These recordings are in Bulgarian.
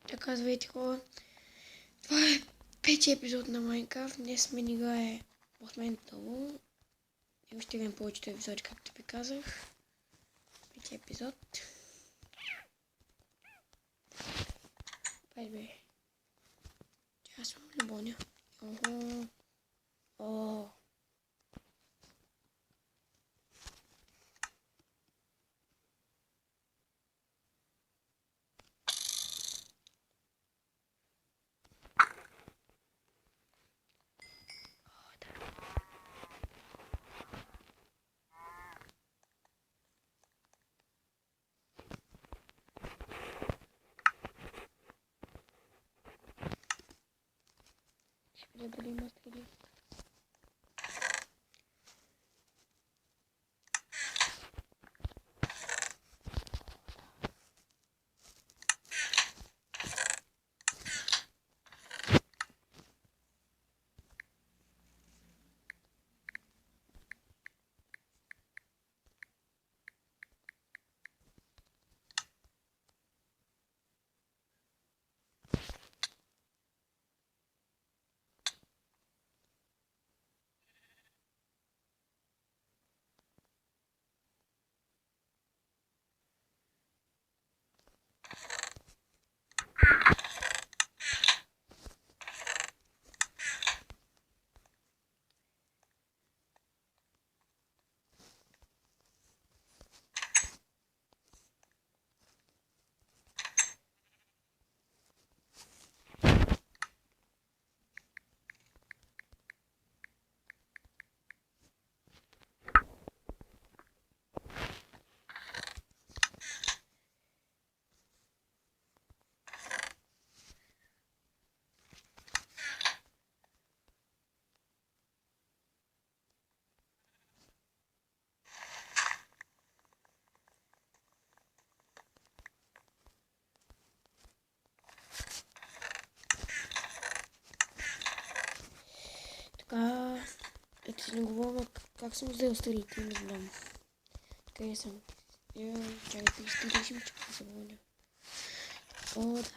Така, здравейте хора. Това е пети епизод на Minecraft. Днес мен играе Босмен много. И ще играем повечето епизоди, както ви казах. Пети епизод. Пай бе. Тя съм любовня. О. Ще бъде мастрили. Така, ето си не говоря как съм взел стрелите, не знам. Къде съм? Чакайте, изтелишим, че се воня. Ода.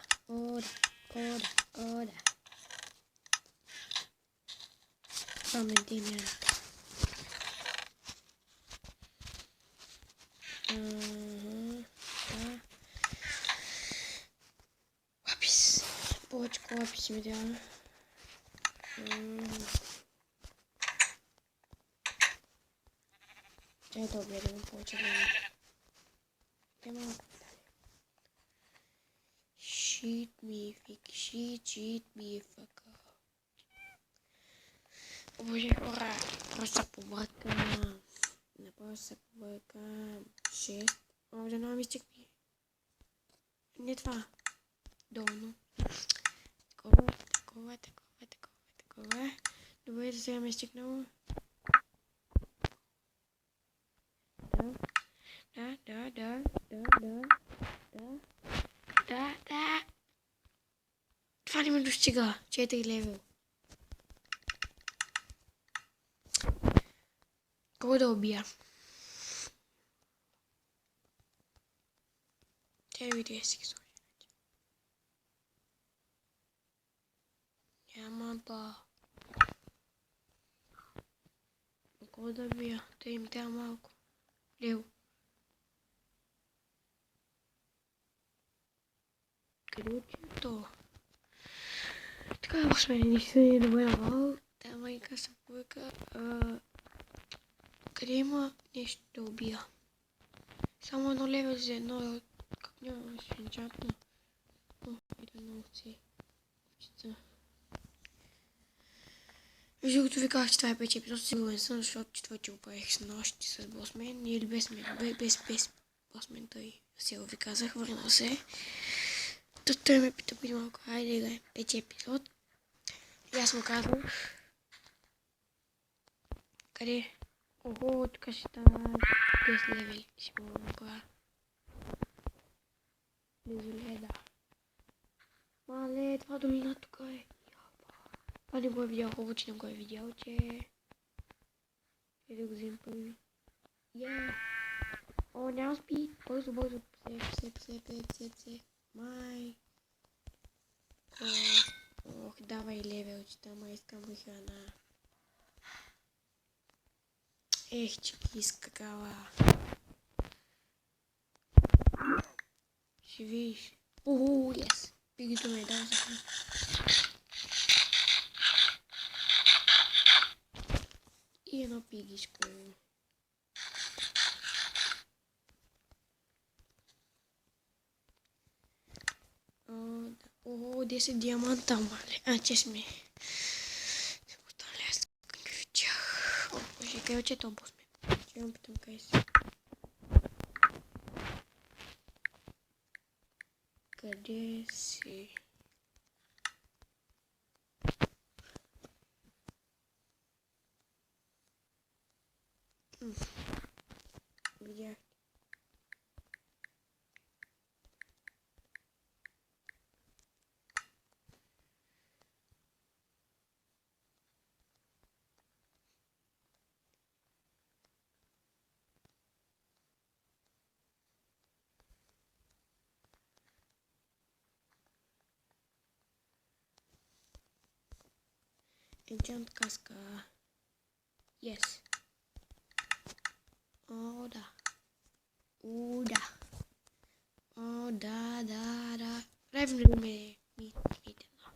Рамен демя. Лапис. Повечко лаписи ми дава. Чай да обядем повече време. Те малко далее. Shit me fuck. О боже, хора! Просто побъркам. Направо се побъркам. 6. О, да няма ми стикни. Не това. Долно. Такова. Добре, да сега ми е стикнало. Да. Това не ми достига. 4 левел. Кого да убия? Тя види си ги сложи. Няма ба. Кого да бия? Те им трябва малко. Лево. Къде отива то? Така, Босмен, не се е добре навал. Тя майка се повека. Къде има нещо да убия? Само едно левел за едно. Как няма свинчатно? Едно овце. Между другото ви казах, че това е пече епизод, сигурен съм, защото четвърти го правих с нощи с Босмен или без мен, без Босмен, той сега ви казах, върнал се. Той ме пита преди малко, хайде играем пече епизод. И аз му казах. Къде? Ого, тук ще става 10 левели, ще го направя. Близо да. Мале, това долина тук е. Това не го е видял, хубаво, че не го е видял, че... Да го вземем първи. О, няма спи. Бързо. Все. Май. Ох, давай левелчета, ама искам храна. Ех, чеки скакала. Ще видиш. Yes. Пигито ме дал за храна. И едно пигишко. О, 10 диаманта, мале. Че сме. Останали аз ключах. О, боже, къде че то босме? Ще имам питам къде си. Къде си? Видях. Enchant каска. Yes. О, да. О, да. О, да. Ревно ме митено.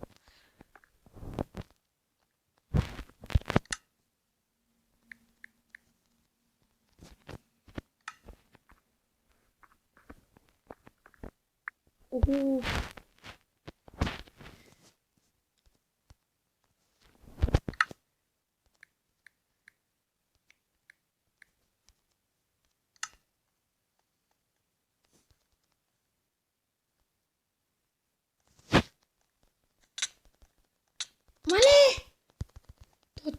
Ого. Мале!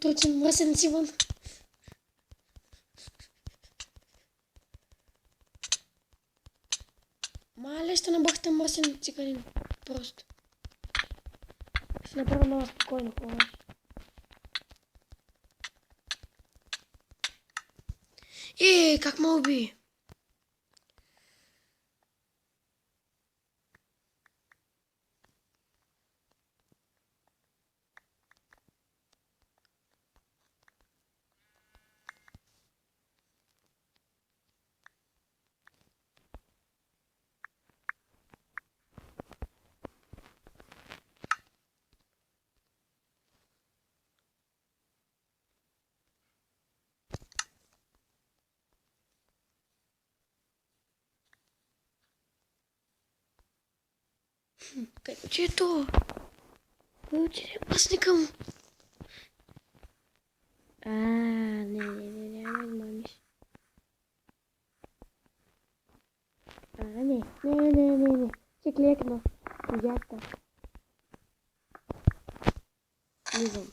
Точен мръсен Симон. Мале, ще набахте мръсен циганин. Просто. Ще направя много спокойно хора. Как ме уби? Че е то? Че аз не към. Не измамиш. Не. Ще клекна. Яка. Влизам.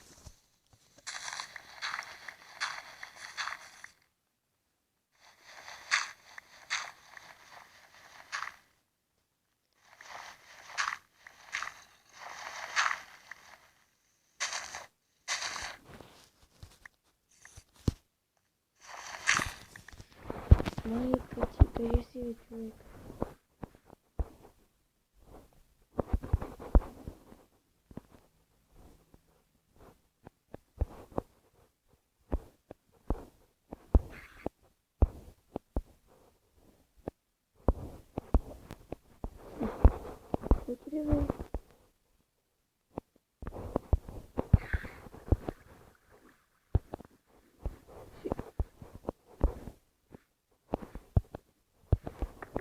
Майка ти, къде си ви човек? Отиде бе.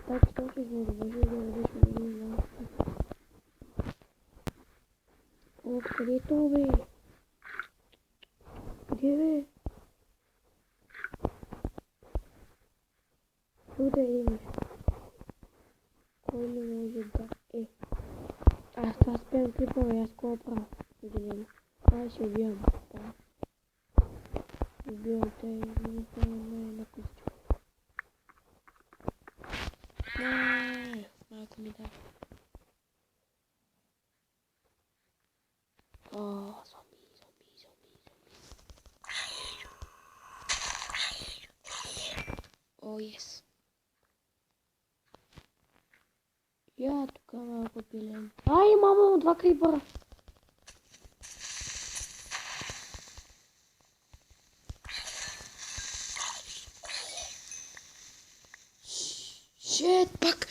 Так, что ще сме добъжи да различно да не знам. О, къде е то бе? Къде бе? Туде имаш. Кой не може да е? Аз това спрям клипа, бе, аз какво правя? Виделено. Аз ще убивам. Убивам те, не знам, на костюм. Малко ми да. О, зомби. О, yes. Я Да, тук малко пилен. Ай, мамо, 2 крипъра. Шет, пак.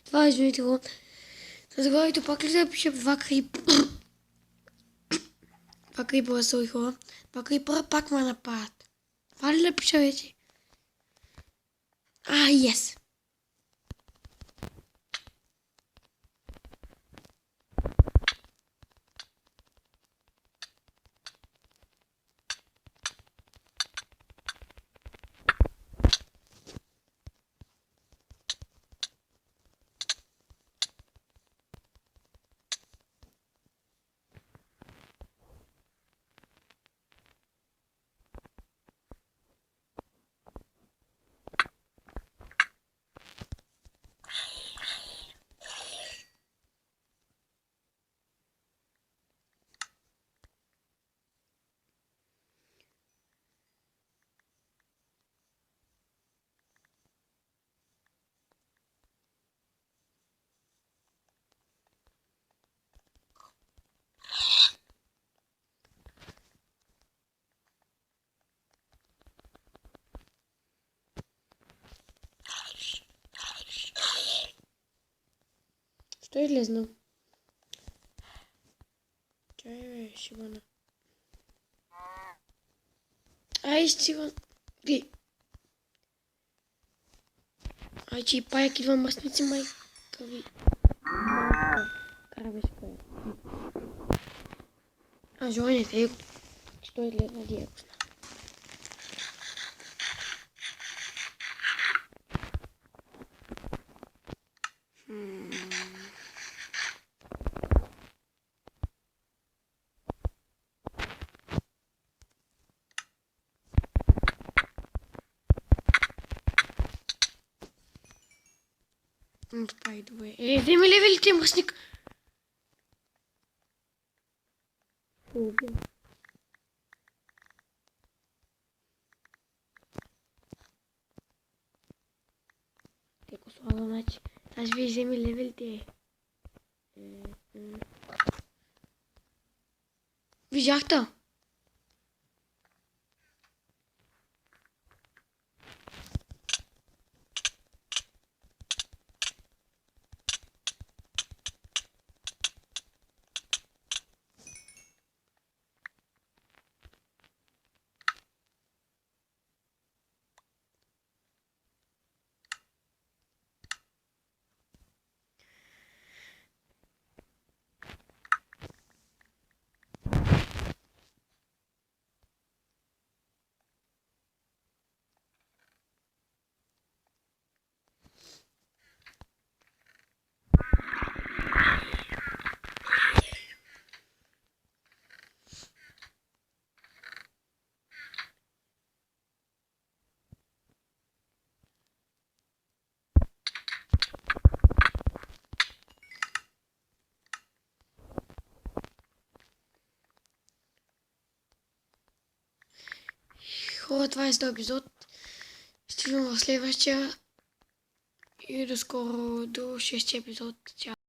Това извините го. За заглавието пак ли да пише 2 крипъра? 2 крипъра са хора. 2 крипъра пак ме нападат. Това ли да пиша вече? Yes. Що е излезнал? Чай, бе, шибана. Ай, Стивън. Ги. Ай, че и паяк идва мръсници, майка ви. Карабе с паяк. Жонете, его. Що е излезнал, Диего? By the way. Вземи левелите, мръсник. Теко слава, значи. Аз ви вземи левелите. Видяхте? Хора, това е 100 епизод. Ще видим в следващия и до скоро, до 6 епизод. Чао!